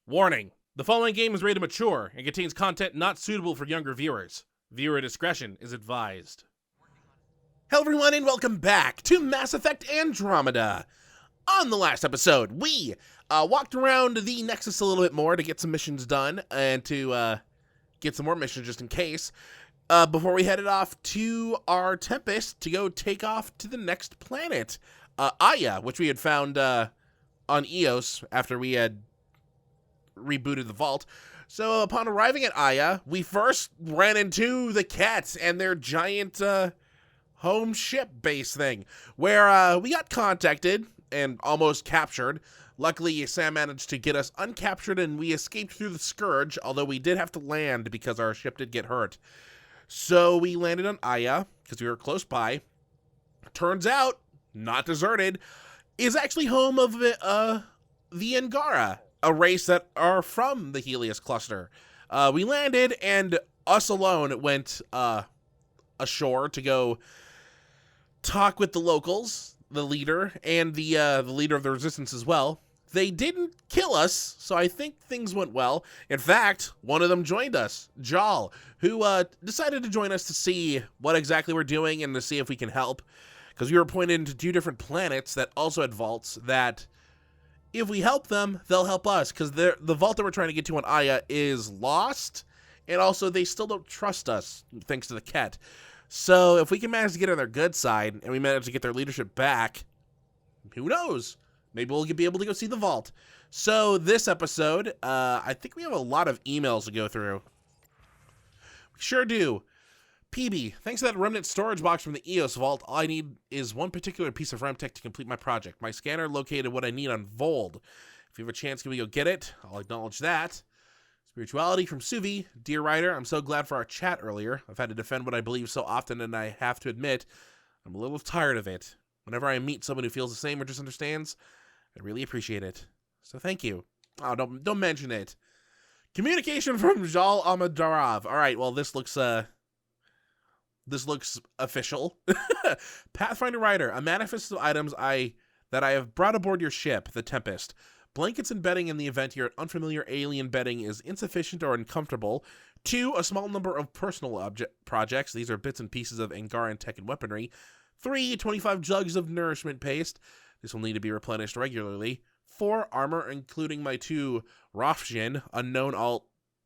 Warning: the following game is rated mature and contains content not suitable for younger viewers. Viewer discretion is advised. Hello everyone and welcome back to Mass Effect Andromeda. On the last episode, we walked around the Nexus a little bit more to get some missions done and to get some more missions just in case, before we headed off to our Tempest to go take off to the next planet, Aya, which we had found on Eos after we had rebooted the vault. So upon arriving at Aya, we first ran into the cats and their giant home ship base thing, where we got contacted and almost captured. Luckily, Sam managed to get us uncaptured and we escaped through the Scourge, although we did have to land because our ship did get hurt. So we landed on Aya because we were close by. Turns out, not deserted, is actually home of the Angara, a race that are from the Heleus Cluster. We landed and us alone went ashore to go talk with the locals, the leader, and the leader of the resistance as well. They didn't kill us, so I think things went well. In fact, one of them joined us, Jal, who decided to join us to see what exactly we're doing and to see if we can help. Because we were pointed into two different planets that also had vaults that, if we help them, they'll help us. Because the vault that we're trying to get to on Aya is lost, and also they still don't trust us, thanks to the Ket. So if we can manage to get on their good side, and we manage to get their leadership back, who knows? Maybe we'll be able to go see the vault. So this episode, I think we have a lot of emails to go through. We sure do. PB, thanks to that remnant storage box from the EOS vault, all I need is one particular piece of REM tech to complete my project. My scanner located what I need on Vold. If you have a chance, can we go get it? I'll acknowledge that. Spirituality from Suvi. Dear writer, I'm so glad for our chat earlier. I've had to defend what I believe so often, and I have to admit, I'm a little tired of it. Whenever I meet someone who feels the same or just understands, I really appreciate it. So thank you. Oh, don't mention it. Communication from Jal Amadarov. All right, well, this looks official. Pathfinder Writer, a manifest of items that I have brought aboard your ship, the Tempest. Blankets and bedding in the event your unfamiliar alien bedding is insufficient or uncomfortable. 2, a small number of personal projects. These are bits and pieces of Angaran tech and weaponry. 3, 25 jugs of nourishment paste. This will need to be replenished regularly. 4, armor, including my 2 Rofshin, unknown alt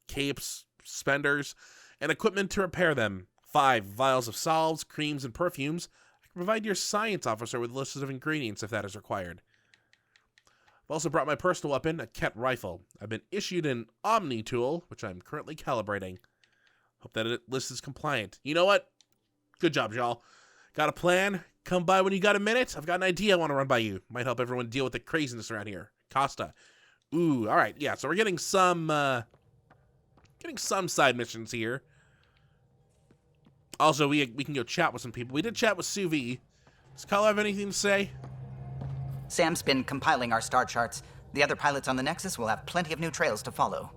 capes, spenders, and equipment to repair them. 5, vials of salves, creams, and perfumes. I can provide your science officer with lists of ingredients if that is required. I've also brought my personal weapon, a Ket rifle. I've been issued an Omni tool, which I'm currently calibrating. Hope that list is compliant. You know what? Good job, y'all. Got a plan? Come by when you got a minute. I've got an idea I want to run by you. Might help everyone deal with the craziness around here. Costa. Ooh, all right. Yeah, so we're getting some side missions here. Also, we can go chat with some people. We did chat with Suvi. Does Kyle have anything to say? Sam's been compiling our star charts. The other pilots on the Nexus will have plenty of new trails to follow.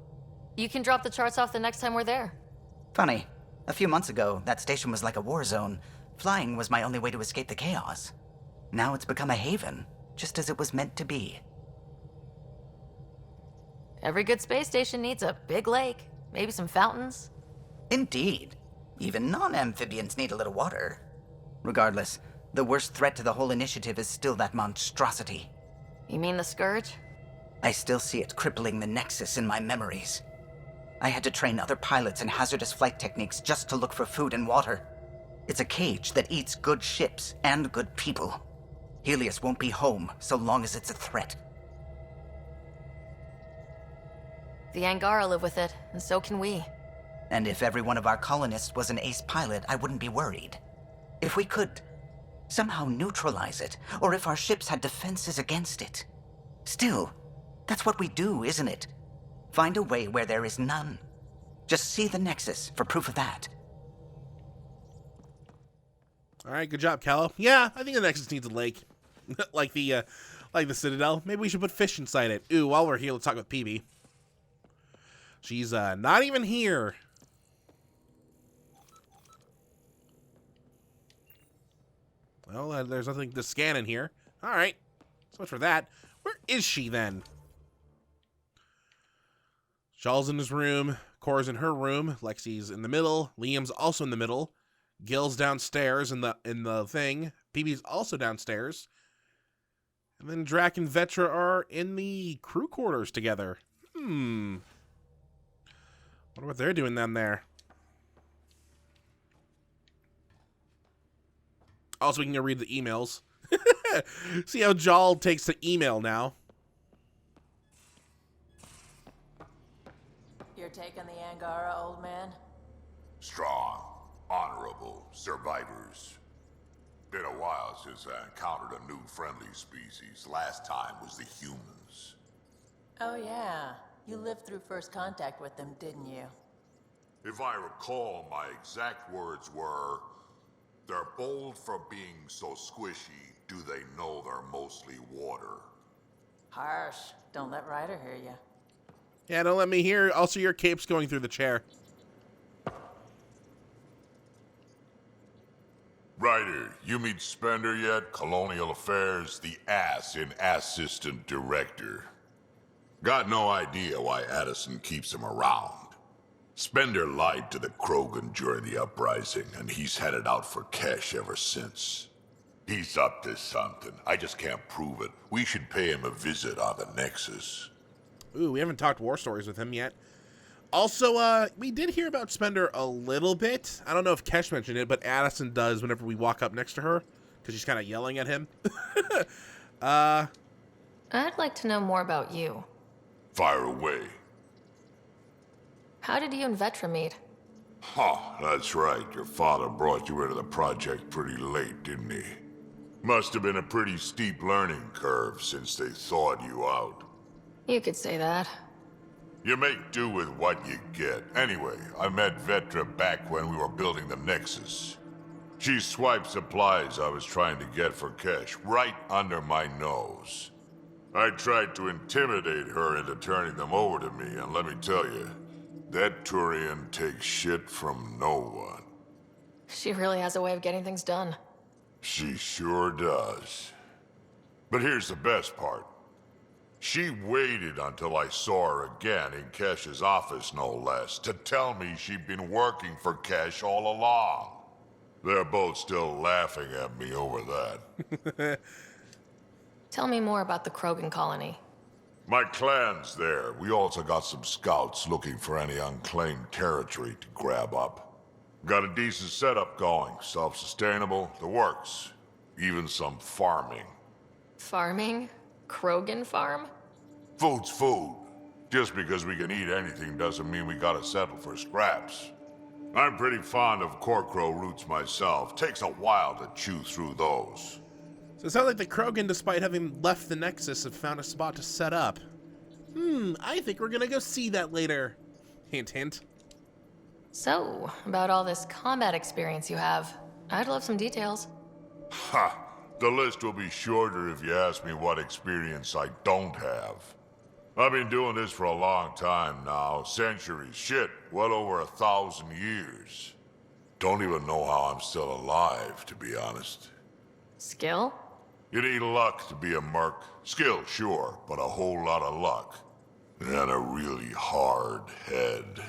You can drop the charts off the next time we're there. Funny. A few months ago, that station was like a war zone. Flying was my only way to escape the chaos. Now it's become a haven, just as it was meant to be. Every good space station needs a big lake, maybe some fountains. Indeed. Even non-amphibians need a little water. Regardless, the worst threat to the whole initiative is still that monstrosity. You mean the Scourge? I still see it crippling the Nexus in my memories. I had to train other pilots in hazardous flight techniques just to look for food and water. It's a cage that eats good ships and good people. Heleus won't be home so long as it's a threat. The Angara live with it, and so can we. And if every one of our colonists was an ace pilot, I wouldn't be worried. If we could somehow neutralize it, or if our ships had defenses against it. Still, that's what we do, isn't it? Find a way where there is none. Just see the Nexus for proof of that. All right, good job, Callow. Yeah, I think the Nexus needs a lake, like the Citadel. Maybe we should put fish inside it. Ooh, while we're here, let's talk with PB. She's not even here. Well, there's nothing to scan in here. All right, so much for that. Where is she then? Shaw's in his room, Cora's in her room, Lexi's in the middle, Liam's also in the middle, Gil's downstairs in the thing, BB's also downstairs, and then Drac and Vetra are in the crew quarters together. Wonder what they're doing down there. Also, we can go read the emails. See how Jal takes to email now. You're taking the Angara, old man? Strong, honorable survivors. Been a while since I encountered a new friendly species. Last time was the humans. Oh yeah, you lived through first contact with them, didn't you? If I recall, my exact words were, "They're bold for being so squishy. Do they know they're mostly water?" Harsh. Don't let Ryder hear you. Yeah, don't let me hear. Also, your cape's going through the chair. Ryder, you meet Spender yet? Colonial Affairs, the ass in assistant director. Got no idea why Addison keeps him around. Spender lied to the Krogan during the uprising, and he's headed out for cash ever since. He's up to something. I just can't prove it. We should pay him a visit on the Nexus. Ooh, we haven't talked war stories with him yet. Also, we did hear about Spender a little bit. I don't know if Kesh mentioned it, but Addison does whenever we walk up next to her, because she's kind of yelling at him. I'd like to know more about you. Fire away. How did you and Vetra meet? Huh, that's right. Your father brought you into the project pretty late, didn't he? Must have been a pretty steep learning curve since they thawed you out. You could say that. You make do with what you get. Anyway, I met Vetra back when we were building the Nexus. She swiped supplies I was trying to get for cash right under my nose. I tried to intimidate her into turning them over to me, and let me tell you, that Turian takes shit from no one. She really has a way of getting things done. She sure does. But here's the best part. She waited until I saw her again in Kesh's office, no less, to tell me she'd been working for Kesh all along. They're both still laughing at me over that. Tell me more about the Krogan colony. My clan's there. We also got some scouts looking for any unclaimed territory to grab up. Got a decent setup going, self-sustainable, the works. Even some farming. Farming? Krogan farm? Food's food. Just because we can eat anything doesn't mean we gotta settle for scraps. I'm pretty fond of Corcrow roots myself. Takes a while to chew through those. So it sounds like the Krogan, despite having left the Nexus, have found a spot to set up. I think we're gonna go see that later. Hint, hint. So, about all this combat experience you have, I'd love some details. Ha! The list will be shorter if you ask me what experience I don't have. I've been doing this for a long time now. Centuries. Shit, well over 1,000 years. Don't even know how I'm still alive, to be honest. Skill? You need luck to be a merc. Skill, sure, but a whole lot of luck. And a really hard head.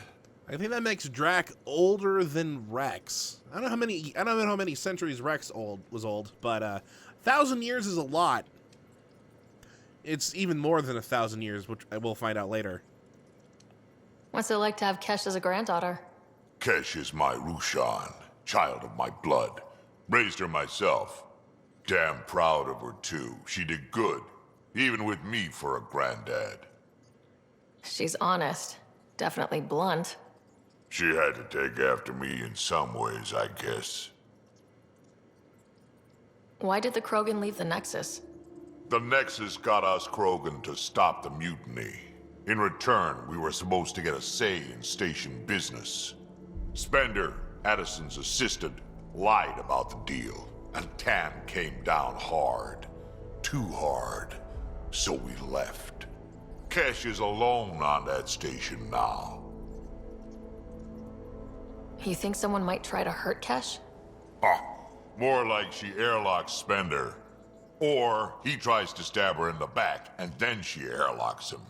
I think that makes Drac older than Rex. I don't know how many centuries Rex was old, but 1,000 years is a lot. It's even more than 1,000 years, which I will find out later. What's it like to have Kesh as a granddaughter? Kesh is my Rushan, child of my blood. Raised her myself. Damn proud of her, too. She did good, even with me for a granddad. She's honest. Definitely blunt. She had to take after me in some ways, I guess. Why did the Krogan leave the Nexus? The Nexus got us Krogan to stop the mutiny. In return, we were supposed to get a say in station business. Spender, Addison's assistant, lied about the deal, and Tan came down hard. Too hard. So we left. Kesh is alone on that station now. You think someone might try to hurt Kesh? More like she airlocks Spender. Or he tries to stab her in the back, and then she airlocks him.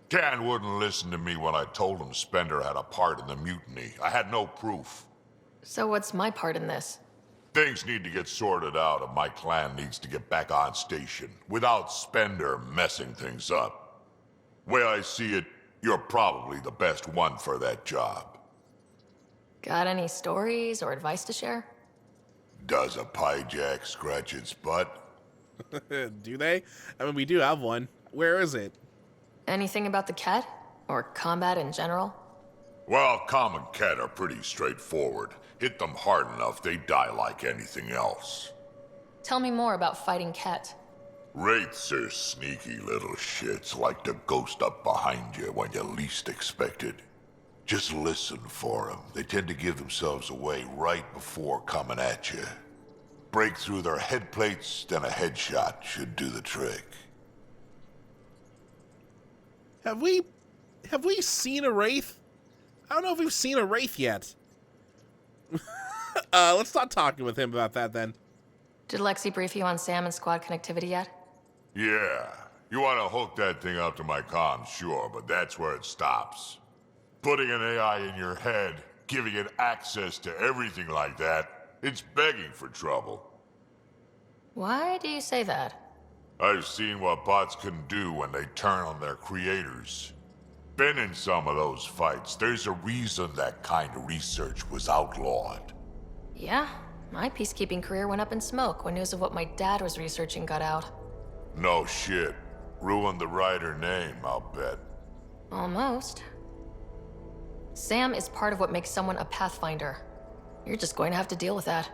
Can wouldn't listen to me when I told him Spender had a part in the mutiny. I had no proof. So what's my part in this? Things need to get sorted out and my clan needs to get back on station without Spender messing things up. Way I see it, you're probably the best one for that job. Got any stories or advice to share? Does a pie jack scratch its butt? Do they? I mean, we do have one. Where is it? Anything about the cat? Or combat in general? Well, common cat are pretty straightforward. Hit them hard enough, they die like anything else. Tell me more about fighting cat. Wraiths are sneaky little shits, like to ghost up behind you when you least expect it. Just listen for them. They tend to give themselves away right before coming at you. Break through their head plates, then a headshot should do the trick. Have we seen a Wraith? I don't know if we've seen a Wraith yet. Let's start talking with him about that then. Did Lexi brief you on Sam and squad connectivity yet? Yeah, you want to hook that thing up to my comms, sure, but that's where it stops. Putting an AI in your head, giving it access to everything like that, it's begging for trouble. Why do you say that? I've seen what bots can do when they turn on their creators. Been in some of those fights. There's a reason that kind of research was outlawed. Yeah, my peacekeeping career went up in smoke when news of what my dad was researching got out. No shit. Ruined the writer name, I'll bet. Almost. Sam is part of what makes someone a Pathfinder. You're just going to have to deal with that.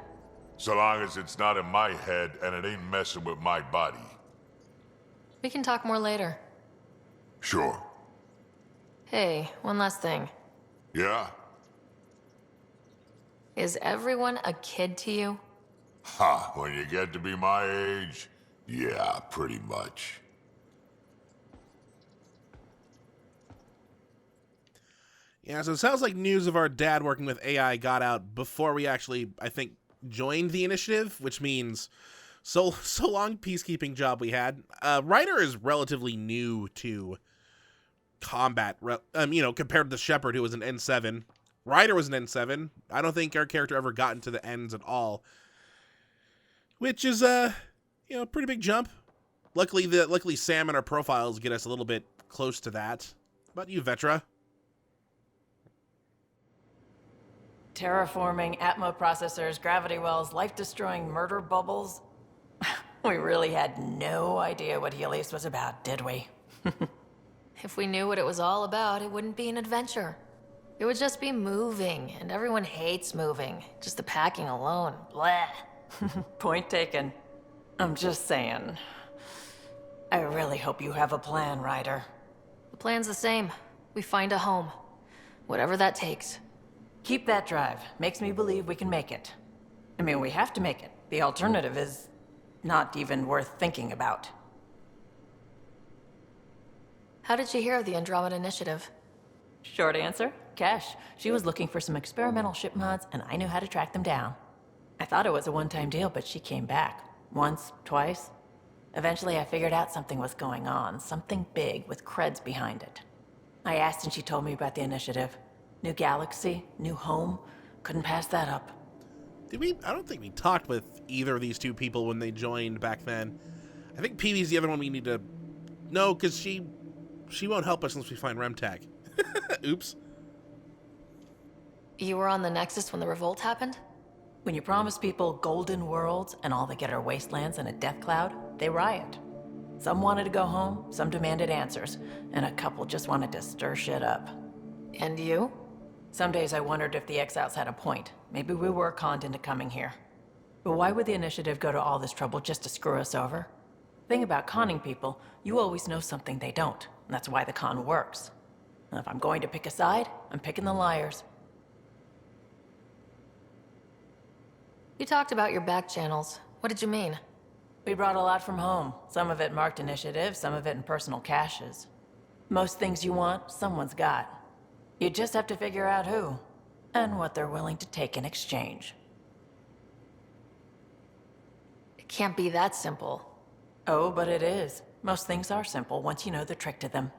So long as it's not in my head and it ain't messing with my body. We can talk more later. Sure. Hey, one last thing. Yeah? Is everyone a kid to you? Ha, when you get to be my age, yeah, pretty much. Yeah, so it sounds like news of our dad working with AI got out before we actually, I think, joined the initiative, which means so long peacekeeping job we had. Ryder is relatively new to combat, compared to the Shepherd, who was an N7. Ryder was an N7. I don't think our character ever got into the Ns at all, which is a pretty big jump. Luckily Sam and our profiles get us a little bit close to that. How about you, Vetra? Terraforming, Atmo processors, gravity wells, life-destroying murder bubbles. We really had no idea what Heleus was about, did we? If we knew what it was all about, it wouldn't be an adventure. It would just be moving, and everyone hates moving. Just the packing alone. Bleh. Point taken. I'm just saying. I really hope you have a plan, Ryder. The plan's the same. We find a home. Whatever that takes. Keep that drive. Makes me believe we can make it. I mean, we have to make it. The alternative is not even worth thinking about. How did you hear of the Andromeda Initiative? Short answer, Cash. She was looking for some experimental ship mods, and I knew how to track them down. I thought it was a one-time deal, but she came back. Once, twice. Eventually, I figured out something was going on. Something big with creds behind it. I asked and she told me about the initiative. New galaxy, new home. Couldn't pass that up. Did we? I don't think we talked with either of these two people when they joined back then. I think Peewee's the other one we need to... No, because she won't help us unless we find Remtag. Oops. You were on the Nexus when the revolt happened? When you promise people golden worlds and all they get are wastelands and a death cloud, they riot. Some wanted to go home, some demanded answers, and a couple just wanted to stir shit up. And you? Some days I wondered if the exiles had a point. Maybe we were conned into coming here. But why would the initiative go to all this trouble just to screw us over? Thing about conning people, you always know something they don't. And that's why the con works. And if I'm going to pick a side, I'm picking the liars. You talked about your back channels. What did you mean? We brought a lot from home. Some of it marked initiative, some of it in personal caches. Most things you want, someone's got. You just have to figure out who, and what they're willing to take in exchange. It can't be that simple. Oh, but it is. Most things are simple once you know the trick to them.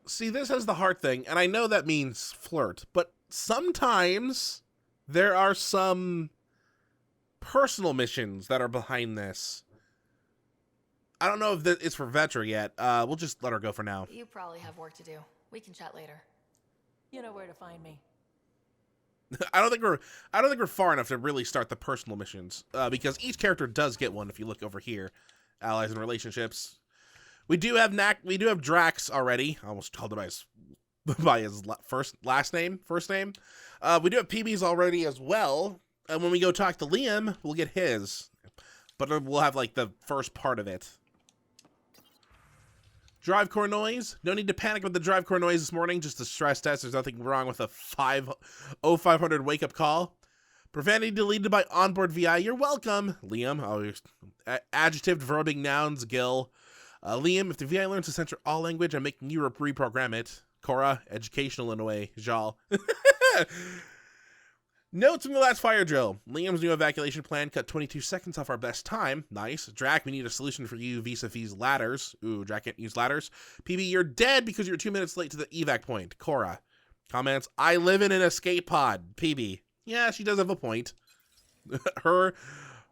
See, this is the hard thing, and I know that means flirt, but sometimes there are some personal missions that are behind this. I don't know if it's for Vetra yet. We'll just let her go for now. You probably have work to do. We can chat later. You know where to find me. I don't think we're far enough to really start the personal missions, because each character does get one. If you look over here, allies and relationships, we do have Drax already. I almost called him by his first name. We do have PBs already as well, and when we go talk to Liam, we'll get his, but we'll have like the first part of it. Drive core noise. No need to panic with the drive core noise this morning. Just a stress test. There's nothing wrong with a 500 wake up call. Profanity deleted by onboard VI. You're welcome, Liam. Adjective, verbing, nouns, Gil. Liam, if the VI learns to censor all language, I'm making you reprogram it. Cora, educational in a way. Jal. Notes from the last fire drill. Liam's new evacuation plan cut 22 seconds off our best time. Nice. Drac, we need a solution for you vis-a-vis ladders. Ooh, Drac can't use ladders. PB, you're dead because you're 2 minutes late to the evac point. Cora. Comments, I live in an escape pod. PB. Yeah, she does have a point. Her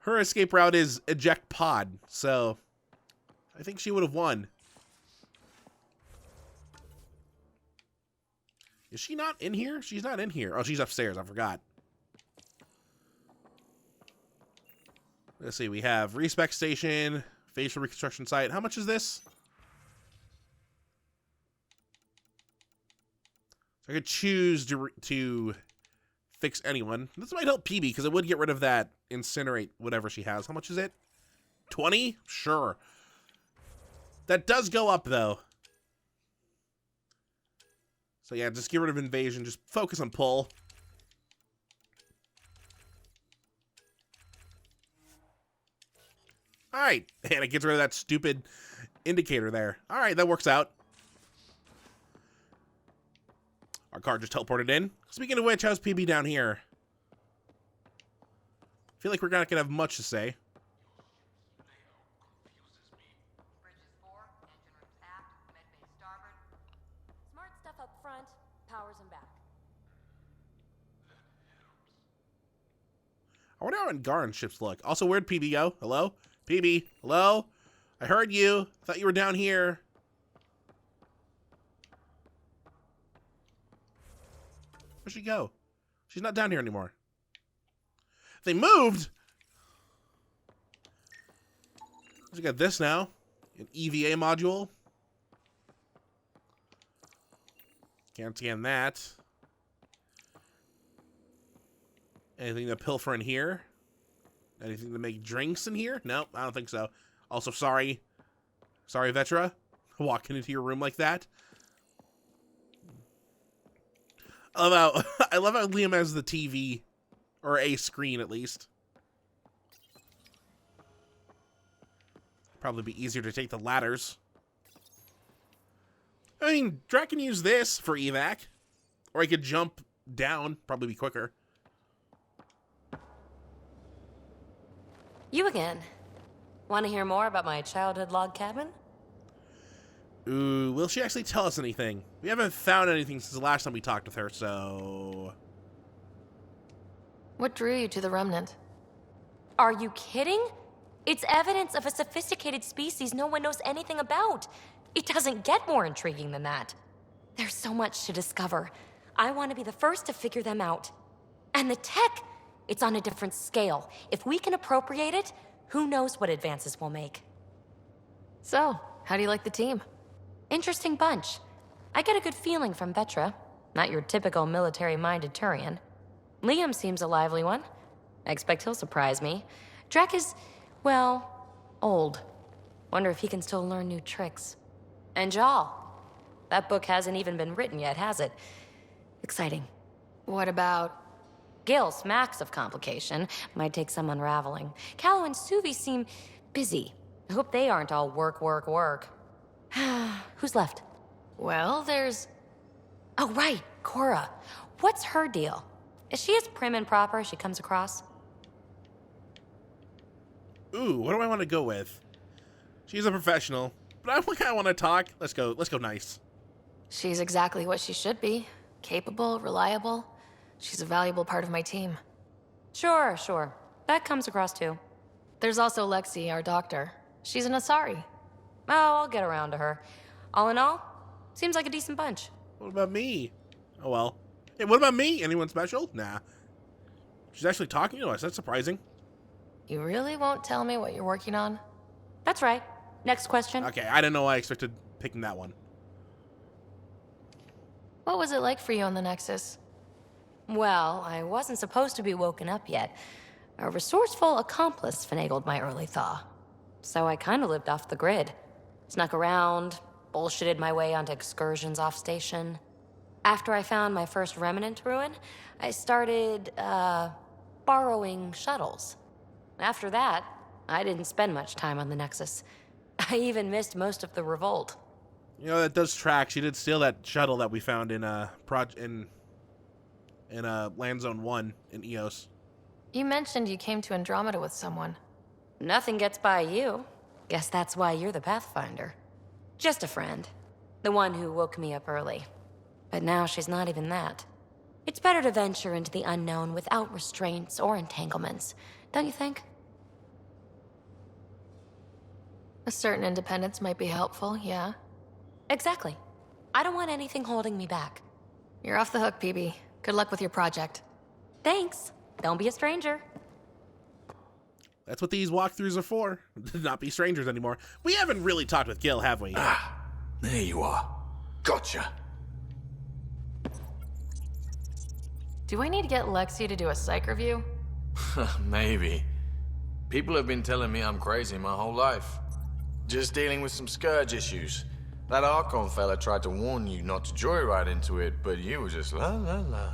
escape route is eject pod, so I think she would have won. Is she not in here? She's not in here. Oh, she's upstairs. I forgot. Let's see, we have respec station, facial reconstruction site. How much is this? So I could choose to fix anyone. This might help PB because it would get rid of that incinerate whatever she has. How much is it? 20? Sure. That does go up though. So yeah, just get rid of invasion. Just focus on pull. Alright, and it gets rid of that stupid indicator there. Alright, that works out. Our car just teleported in. Speaking of which, how's PB down here? I feel like we're not going to have much to say. Bridges 4, engine rooms aft, medbay starboard. Smart stuff up front, powers and back. I wonder how Angaran ships look. Also, where'd PB go? Hello? PB, hello? I heard you. Thought you were down here. Where'd she go? She's not down here anymore. They moved! We got this now. An EVA module. Can't scan that. Anything to pilfer in here? Anything to make drinks in here? Nope, I don't think so. Also, sorry. Sorry, Vetra. Walking into your room like that. I love how Liam has the TV. Or a screen, at least. Probably be easier to take the ladders. I mean, Drac can use this for evac. Or I could jump down. Probably be quicker. You again. Want to hear more about my childhood log cabin? Ooh, will she actually tell us anything? We haven't found anything since the last time we talked with her, so... What drew you to the remnant? Are you kidding? It's evidence of a sophisticated species no one knows anything about. It doesn't get more intriguing than that. There's so much to discover. I want to be the first to figure them out. And the tech, it's on a different scale. If we can appropriate it, who knows what advances we'll make. So, how do you like the team? Interesting bunch. I get a good feeling from Vetra. Not your typical military-minded Turian. Liam seems a lively one. I expect he'll surprise me. Drac is, well, old. Wonder if he can still learn new tricks. And Jal. That book hasn't even been written yet, has it? Exciting. What about... Gil smacks of complication. Might take some unraveling. Callow and Suvi seem busy. I hope they aren't all work, work, work. Who's left? Well, there's... Oh, right, Cora. What's her deal? Is she as prim and proper as she comes across? Ooh, what do I want to go with? She's a professional, but I kind of want to talk. Let's go nice. She's exactly what she should be. Capable, reliable. She's a valuable part of my team. Sure, sure. That comes across too. There's also Lexi, our doctor. She's an Asari. Oh, I'll get around to her. All in all, seems like a decent bunch. What about me? Oh well. Hey, what about me? Anyone special? Nah. She's actually talking to us. That's surprising. You really won't tell me what you're working on? That's right. Next question. Okay, I didn't know I expected picking that one. What was it like for you on the Nexus? Well, I wasn't supposed to be woken up yet. A resourceful accomplice finagled my early thaw. So I kind of lived off the grid. Snuck around, bullshitted my way onto excursions off station. After I found my first remnant ruin, I started, borrowing shuttles. After that, I didn't spend much time on the Nexus. I even missed most of the revolt. You know, that does track. She did steal that shuttle that we found in Land Zone 1 in EOS. You mentioned you came to Andromeda with someone. Nothing gets by you. Guess that's why you're the Pathfinder. Just a friend. The one who woke me up early. But now she's not even that. It's better to venture into the unknown without restraints or entanglements, don't you think? A certain independence might be helpful, yeah. Exactly. I don't want anything holding me back. You're off the hook, PB. Good luck with your project. Thanks. Don't be a stranger. That's what these walkthroughs are for. To not be strangers anymore. We haven't really talked with Gil, have we? There you are. Gotcha. Do I need to get Lexi to do a psych review? Maybe. People have been telling me I'm crazy my whole life. Just dealing with some scourge issues. That Archon fella tried to warn you not to joyride into it, but you were just la la la.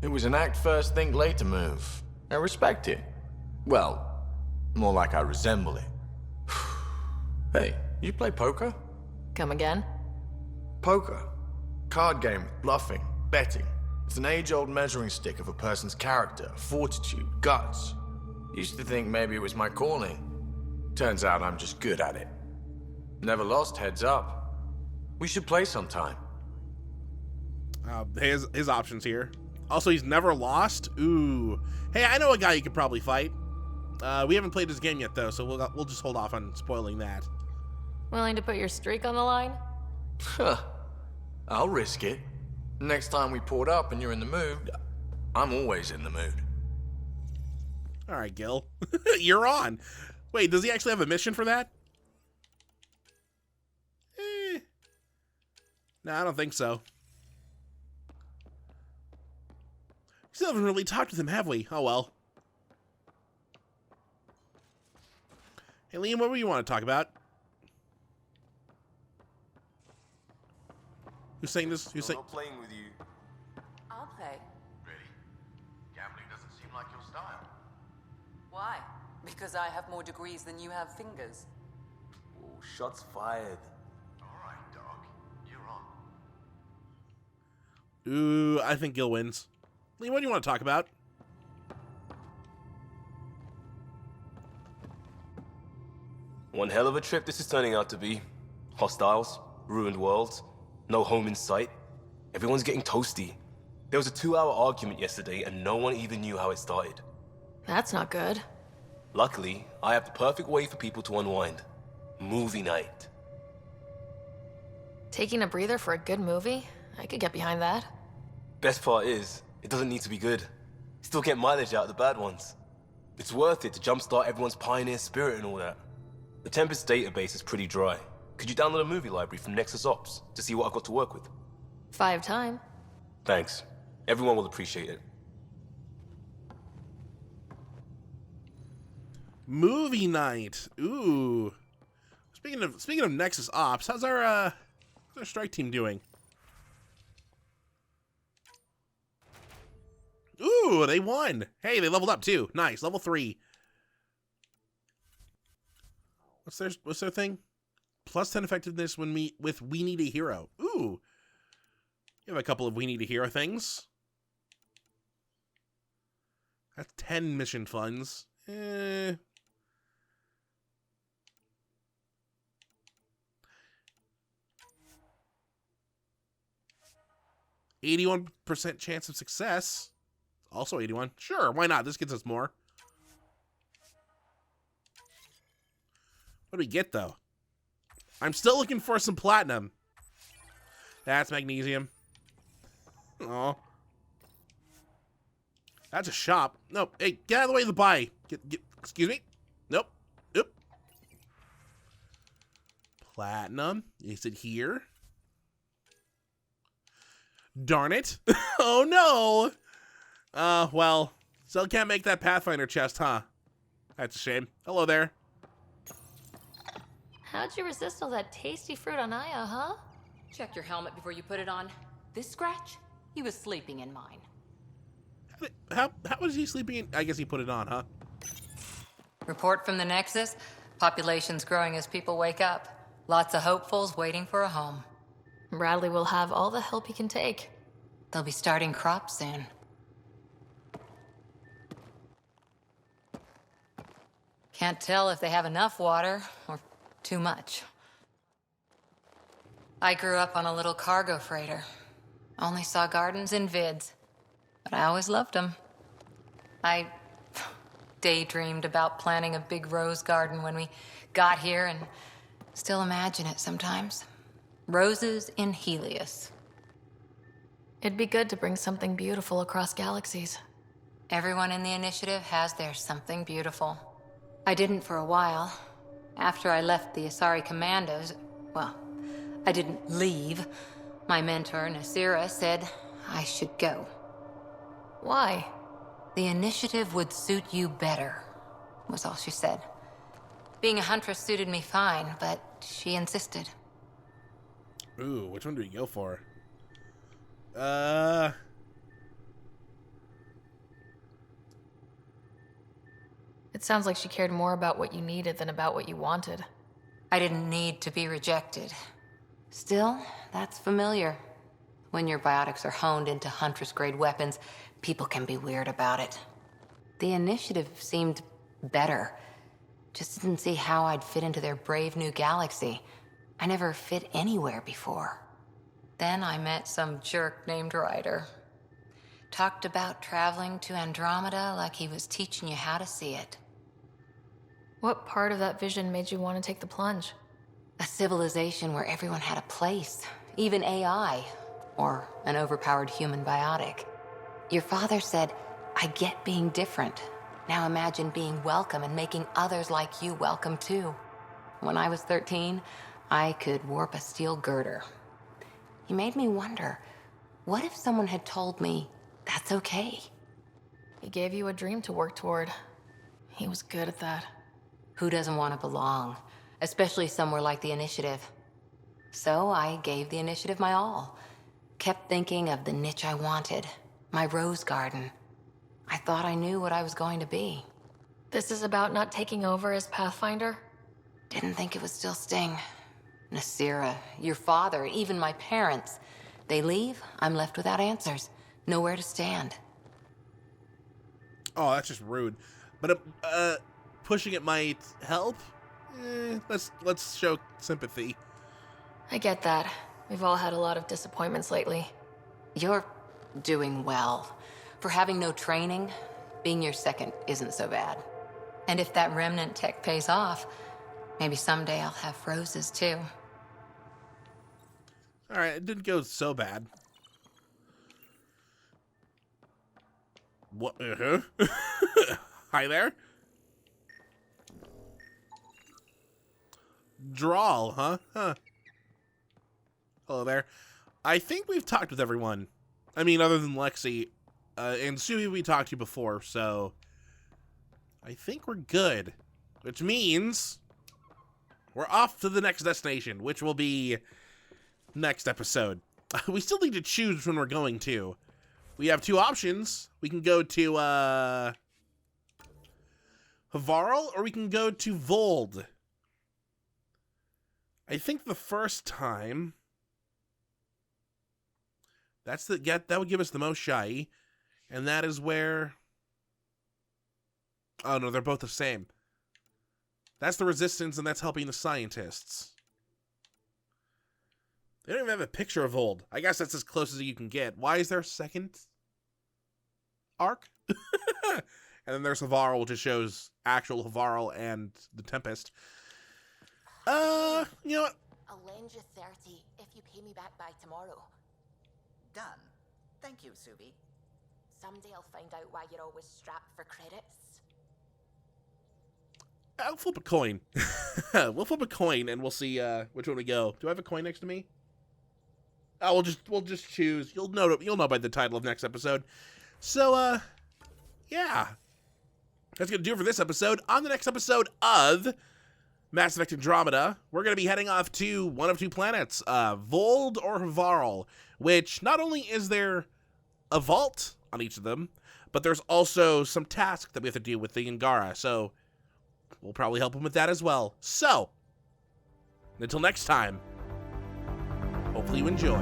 It was an act first, think later move. I respect it. Well, more like I resemble it. Hey, you play poker? Come again? Poker. Card game, bluffing, betting. It's an age-old measuring stick of a person's character, fortitude, guts. Used to think maybe it was my calling. Turns out I'm just good at it. Never lost heads up. We should play sometime. His options here. Also, he's never lost. Ooh. Hey, I know a guy you could probably fight. We haven't played this game yet, though, so we'll just hold off on spoiling that. Willing to put your streak on the line? Huh. I'll risk it. Next time we port up and you're in the mood, I'm always in the mood. All right, Gil. You're on. Wait, does he actually have a mission for that? No, I don't think so. Still haven't really talked with him, have we? Oh, well. Hey, Liam, what do you want to talk about? Who's saying this? Who's saying? Not playing with you. I'll play. Really? Gambling doesn't seem like your style. Why? Because I have more degrees than you have fingers. Oh, shots fired. All right, dog. You're on. Ooh, I think Gil wins. Liam, what do you want to talk about? One hell of a trip this is turning out to be. Hostiles, ruined worlds, no home in sight. Everyone's getting toasty. There was a 2-hour argument yesterday and no one even knew how it started. That's not good. Luckily, I have the perfect way for people to unwind. Movie night. Taking a breather for a good movie? I could get behind that. Best part is, it doesn't need to be good. Still get mileage out of the bad ones. It's worth it to jumpstart everyone's pioneer spirit and all that. The Tempest database is pretty dry. Could you download a movie library from Nexus Ops to see what I've got to work with? 5 time. Thanks. Everyone will appreciate it. Movie night. Ooh. Speaking of Nexus Ops, how's our strike team doing? Ooh, they won. Hey, they leveled up too. Nice, level 3. What's their thing? Plus 10 effectiveness when we need a hero. Ooh. You have a couple of we need a hero things. That's 10 mission funds. 81% chance of success. Also 81. Sure, why not? This gets us more. What do we get, though? I'm still looking for some platinum. That's magnesium. Oh. That's a shop. Nope. Hey, get out of the way of the buy. Excuse me? Nope. Nope. Platinum. Is it here? Darn it. Oh, no. Well, still can't make that Pathfinder chest, huh? That's a shame. Hello there. How'd you resist all that tasty fruit on Aya, huh? Check your helmet before you put it on. This scratch? He was sleeping in mine. How was he sleeping in? I guess he put it on, huh? Report from the Nexus. Population's growing as people wake up. Lots of hopefuls waiting for a home. Bradley will have all the help he can take. They'll be starting crops soon. Can't tell if they have enough water or too much. I grew up on a little cargo freighter. Only saw gardens in vids, but I always loved them. I daydreamed about planting a big rose garden when we got here and still imagine it sometimes. Roses in Heleus. It'd be good to bring something beautiful across galaxies. Everyone in the initiative has their something beautiful. I didn't for a while. After I left the Asari Commandos, well, I didn't leave. My mentor, Nasira, said I should go. Why? The initiative would suit you better, was all she said. Being a huntress suited me fine, but she insisted. Ooh, which one do we go for? It sounds like she cared more about what you needed than about what you wanted. I didn't need to be rejected. Still, that's familiar. When your biotics are honed into Huntress-grade weapons, people can be weird about it. The initiative seemed better. Just didn't see how I'd fit into their brave new galaxy. I never fit anywhere before. Then I met some jerk named Ryder. Talked about traveling to Andromeda like he was teaching you how to see it. What part of that vision made you want to take the plunge? A civilization where everyone had a place, even AI, or an overpowered human biotic. Your father said, I get being different. Now imagine being welcome and making others like you welcome too. When I was 13, I could warp a steel girder. He made me wonder, what if someone had told me that's okay? He gave you a dream to work toward. He was good at that. Who doesn't want to belong? Especially somewhere like the Initiative. So I gave the Initiative my all. Kept thinking of the niche I wanted. My rose garden. I thought I knew what I was going to be. This is about not taking over as Pathfinder? Didn't think it would still sting. Nasira, your father, even my parents. They leave, I'm left without answers. Nowhere to stand. Oh, that's just rude. But pushing it might help. Let's show sympathy. I get that. We've all had a lot of disappointments lately. You're doing well. For having no training, being your second isn't so bad. And if that remnant tech pays off, maybe someday I'll have roses too. Alright, it didn't go so bad. What? Hi there? Drawl, huh? Hello there. I think we've talked with everyone. I mean, other than Lexi. And Subi we talked to before, so I think we're good. Which means we're off to the next destination, which will be next episode. We still need to choose which one we're going to. We have two options. We can go to Havarl, or we can go to Vold. I think the first time that would give us the most shy, and that is where. Oh no, they're both the same. That's the resistance, and that's helping the scientists. They don't even have a picture of Vold. I guess that's as close as you can get. Why is there a second Ark? And then there's Havarl, which just shows actual Havarl and the Tempest. You know what? I'll lend you 30 if you pay me back by tomorrow. Done. Thank you, Subi. Someday I'll find out why you're always strapped for credits. I'll flip a coin. We'll flip a coin and we'll see which one we go. Do I have a coin next to me? Oh, we'll just choose. You'll know by the title of next episode. So yeah. That's gonna do it for this episode. On the next episode of Mass Effect Andromeda, we're gonna be heading off to one of two planets, Vold or Havarl, which not only is there a vault on each of them, but there's also some tasks that we have to do with the Angara, so we'll probably help them with that as well. So, until next time, hopefully you enjoy.